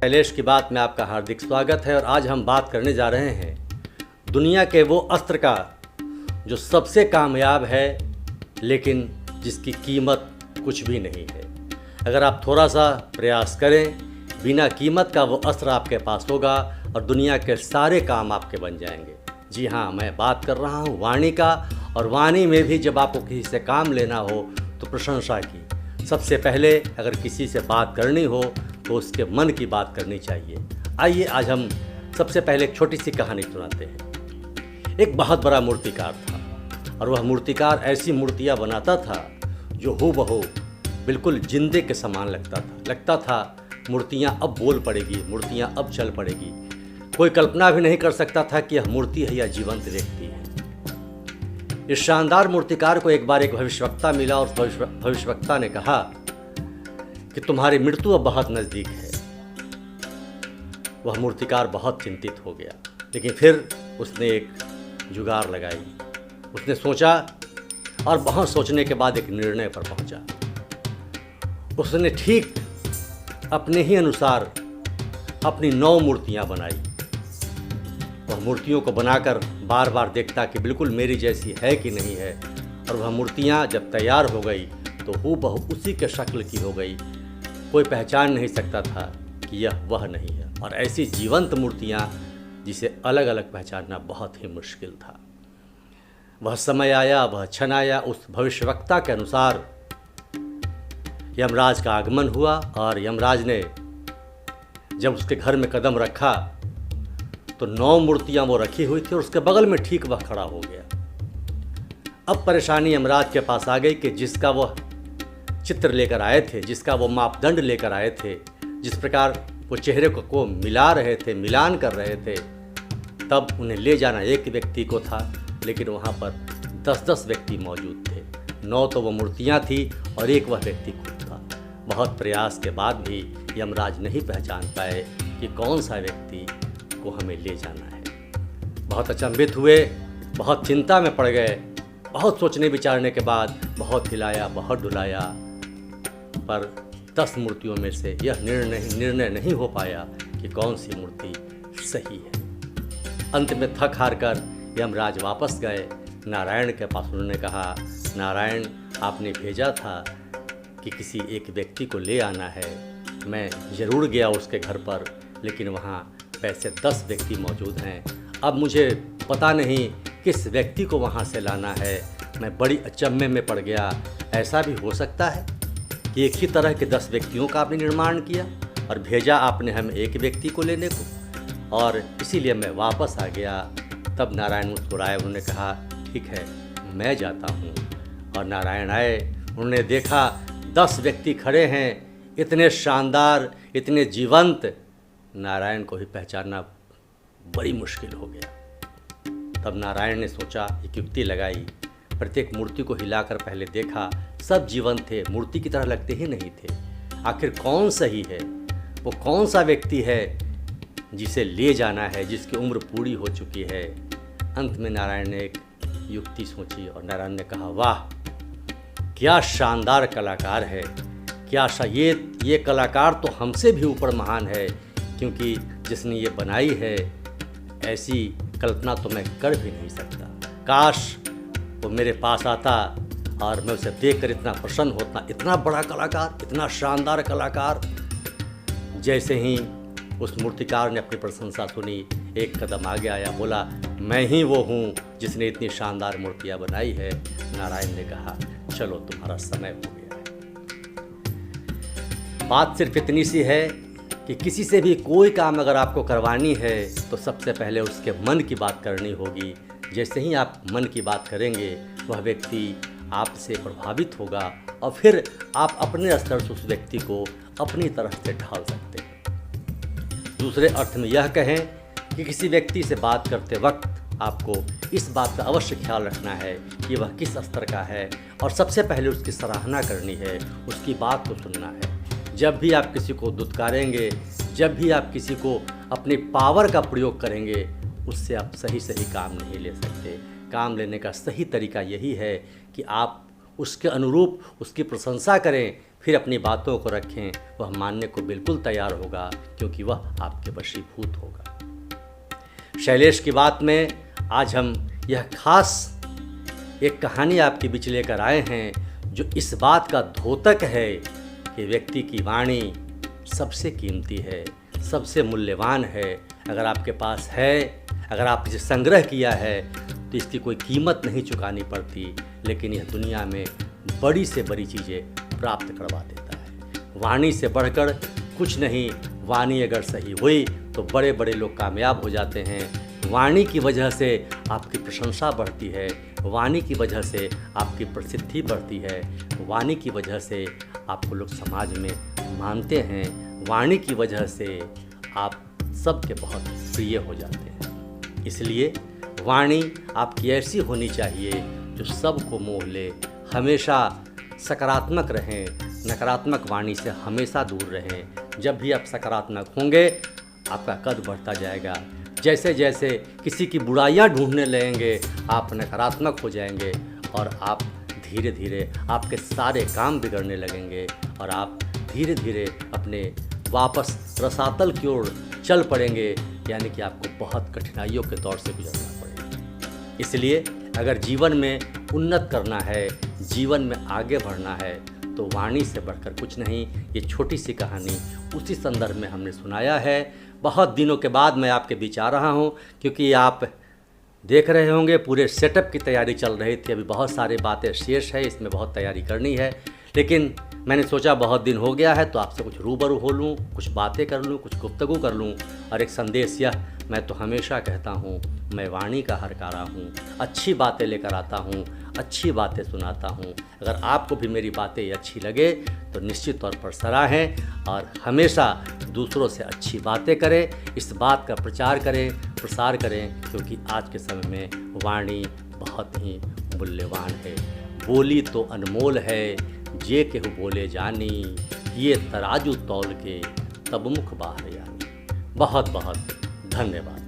शैलेश की बात में आपका हार्दिक स्वागत है और आज हम बात करने जा रहे हैं दुनिया के वो अस्त्र का जो सबसे कामयाब है लेकिन जिसकी कीमत कुछ भी नहीं है। अगर आप थोड़ा सा प्रयास करें, बिना कीमत का वो अस्त्र आपके पास होगा और दुनिया के सारे काम आपके बन जाएंगे। जी हाँ, मैं बात कर रहा हूँ वाणी का। और वाणी में भी जब आपको किसी से काम लेना हो तो प्रशंसा की। सबसे पहले अगर किसी से बात करनी हो तो उसके मन की बात करनी चाहिए। आइए आज हम सबसे पहले एक छोटी सी कहानी सुनाते हैं। एक बहुत बड़ा मूर्तिकार था और वह मूर्तिकार ऐसी मूर्तियाँ बनाता था जो हूबहू बिल्कुल जिंदे के समान लगता था मूर्तियाँ अब बोल पड़ेगी, मूर्तियाँ अब चल पड़ेगी। कोई कल्पना भी नहीं कर सकता था कि यह मूर्ति है या जीवंत व्यक्ति है। इस शानदार मूर्तिकार को एक बार एक भविष्यवक्ता मिला और भविष्यवक्ता ने कहा कि तुम्हारी मृत्यु अब बहुत नज़दीक है। वह मूर्तिकार बहुत चिंतित हो गया, लेकिन फिर उसने एक जुगाड़ लगाई। उसने सोचा और बहुत सोचने के बाद एक निर्णय पर पहुंचा। उसने ठीक अपने ही अनुसार अपनी 9 मूर्तियां बनाई। वह मूर्तियों को बनाकर बार बार देखता कि बिल्कुल मेरी जैसी है कि नहीं है। और वह मूर्तियां जब तैयार हो गई तो हूबहू उसी के शक्ल की हो गई। कोई पहचान नहीं सकता था कि यह वह नहीं है। और ऐसी जीवंत मूर्तियां जिसे अलग अलग पहचानना बहुत ही मुश्किल था। वह समय आया, वह क्षण आया। उस भविष्यवक्ता के अनुसार यमराज का आगमन हुआ और यमराज ने जब उसके घर में कदम रखा तो 9 मूर्तियां वो रखी हुई थी और उसके बगल में ठीक वह खड़ा हो गया। अब परेशानी यमराज के पास आ गई कि जिसका वह चित्र लेकर आए थे, जिसका वो मापदंड लेकर आए थे, जिस प्रकार वो चेहरे को मिला रहे थे, मिलान कर रहे थे, तब उन्हें ले जाना एक व्यक्ति को था, लेकिन वहाँ पर 10-10 व्यक्ति मौजूद थे। 9 तो वो मूर्तियाँ थी और एक वह व्यक्ति खुद था। बहुत प्रयास के बाद भी यमराज नहीं पहचान पाए कि कौन सा व्यक्ति को हमें ले जाना है। बहुत अचंभित हुए, बहुत चिंता में पड़ गए। बहुत सोचने विचारने के बाद बहुत हिलाया, बहुत डुलाया, पर 10 मूर्तियों में से यह निर्णय नहीं हो पाया कि कौन सी मूर्ति सही है। अंत में थक हार कर यमराज वापस गए नारायण के पास। उन्होंने कहा, नारायण, आपने भेजा था कि किसी एक व्यक्ति को ले आना है। मैं ज़रूर गया उसके घर पर, लेकिन वहाँ वैसे 10 व्यक्ति मौजूद हैं। अब मुझे पता नहीं किस व्यक्ति को वहाँ से लाना है। मैं बड़ी अचंभे में पड़ गया। ऐसा भी हो सकता है कि एक ही तरह के 10 व्यक्तियों का आपने निर्माण किया और भेजा आपने हमें एक व्यक्ति को लेने को, और इसीलिए मैं वापस आ गया। तब नारायण मुस्कुराए। उन्होंने कहा, ठीक है, मैं जाता हूँ। और नारायण आए। उन्होंने देखा 10 व्यक्ति खड़े हैं, इतने शानदार, इतने जीवंत, नारायण को ही पहचानना बड़ी मुश्किल हो गया। तब नारायण ने सोचा, एक युक्ति लगाई। प्रत्येक मूर्ति को हिलाकर पहले देखा, सब जीवंत थे, मूर्ति की तरह लगते ही नहीं थे। आखिर कौन सही है, वो कौन सा व्यक्ति है जिसे ले जाना है, जिसकी उम्र पूरी हो चुकी है। अंत में नारायण ने एक युक्ति सोची और नारायण ने कहा, वाह, क्या शानदार कलाकार है। क्या ये कलाकार तो हमसे भी ऊपर महान है, क्योंकि जिसने ये बनाई है ऐसी कल्पना तो मैं कर भी नहीं सकता। काश वो मेरे पास आता और मैं उसे देखकर इतना प्रसन्न होता। इतना बड़ा कलाकार, इतना शानदार कलाकार। जैसे ही उस मूर्तिकार ने अपनी प्रशंसा सुनी, एक कदम आगे आया, बोला, मैं ही वो हूँ जिसने इतनी शानदार मूर्तियाँ बनाई है। नारायण ने कहा, चलो, तुम्हारा समय हो गया है। बात सिर्फ इतनी सी है कि किसी से भी कोई काम अगर आपको करवानी है तो सबसे पहले उसके मन की बात करनी होगी। जैसे ही आप मन की बात करेंगे, वह व्यक्ति आपसे प्रभावित होगा और फिर आप अपने स्तर से उस व्यक्ति को अपनी तरफ से ढाल सकते हैं। दूसरे अर्थ में यह कहें कि किसी व्यक्ति से बात करते वक्त आपको इस बात का अवश्य ख्याल रखना है कि वह किस स्तर का है और सबसे पहले उसकी सराहना करनी है, उसकी बात को सुनना है। जब भी आप किसी को दुत्कारेंगे, जब भी आप किसी को अपनी पावर का प्रयोग करेंगे, उससे आप सही काम नहीं ले सकते। काम लेने का सही तरीका यही है कि आप उसके अनुरूप उसकी प्रशंसा करें, फिर अपनी बातों को रखें, वह मानने को बिल्कुल तैयार होगा, क्योंकि वह आपके वशीभूत होगा। शैलेश की बात में आज हम यह खास एक कहानी आपके बीच लेकर आए हैं, जो इस बात का द्योतक है कि व्यक्ति की वाणी सबसे कीमती है, सबसे मूल्यवान है। अगर आपके पास है, अगर आप इसे संग्रह किया है, तो इसकी कोई कीमत नहीं चुकानी पड़ती, लेकिन यह दुनिया में बड़ी से बड़ी चीज़ें प्राप्त करवा देता है। वाणी से बढ़कर कुछ नहीं। वाणी अगर सही हुई तो बड़े बड़े लोग कामयाब हो जाते हैं। वाणी की वजह से आपकी प्रशंसा बढ़ती है, वाणी की वजह से आपकी प्रसिद्धि बढ़ती है, वाणी की वजह से आपको लोग समाज में मानते हैं, वाणी की वजह से आप सबके बहुत प्रिय हो जाते हैं। इसलिए वाणी आपकी ऐसी होनी चाहिए जो सबको मोह ले, हमेशा सकारात्मक रहें, नकारात्मक वाणी से हमेशा दूर रहें। जब भी आप सकारात्मक होंगे, आपका कद बढ़ता जाएगा। जैसे जैसे किसी की बुराइयां ढूंढने लगेंगे, आप नकारात्मक हो जाएंगे और आप धीरे धीरे आपके सारे काम बिगड़ने लगेंगे और आप धीरे धीरे अपने वापस रसातल की ओर चल पड़ेंगे, यानी कि आपको बहुत कठिनाइयों के दौर से गुजरना पड़ेगा। इसलिए अगर जीवन में उन्नत करना है, जीवन में आगे बढ़ना है, तो वाणी से बढ़कर कुछ नहीं। ये छोटी सी कहानी उसी संदर्भ में हमने सुनाया है। बहुत दिनों के बाद मैं आपके बीच आ रहा हूँ, क्योंकि आप देख रहे होंगे पूरे सेटअप की तैयारी चल रही थी। अभी बहुत सारी बातें शेष है, इसमें बहुत तैयारी करनी है, लेकिन मैंने सोचा बहुत दिन हो गया है तो आपसे कुछ रूबरू हो लूँ, कुछ बातें कर लूँ, कुछ गुफ्तगू कर लूँ। और एक संदेश यह, मैं तो हमेशा कहता हूँ, मैं वाणी का हरकारा हूँ, अच्छी बातें लेकर आता हूँ, अच्छी बातें सुनाता हूँ। अगर आपको भी मेरी बातें अच्छी लगे तो निश्चित तौर पर सराहें और हमेशा दूसरों से अच्छी बातें करें, इस बात का प्रचार करें, प्रसार करें, क्योंकि आज के समय में वाणी बहुत ही मूल्यवान है। बोली तो अनमोल है, जे केहू बोले जानी, ये तराजू तौल के तब मुख बाहर यानी। बहुत बहुत धन्यवाद।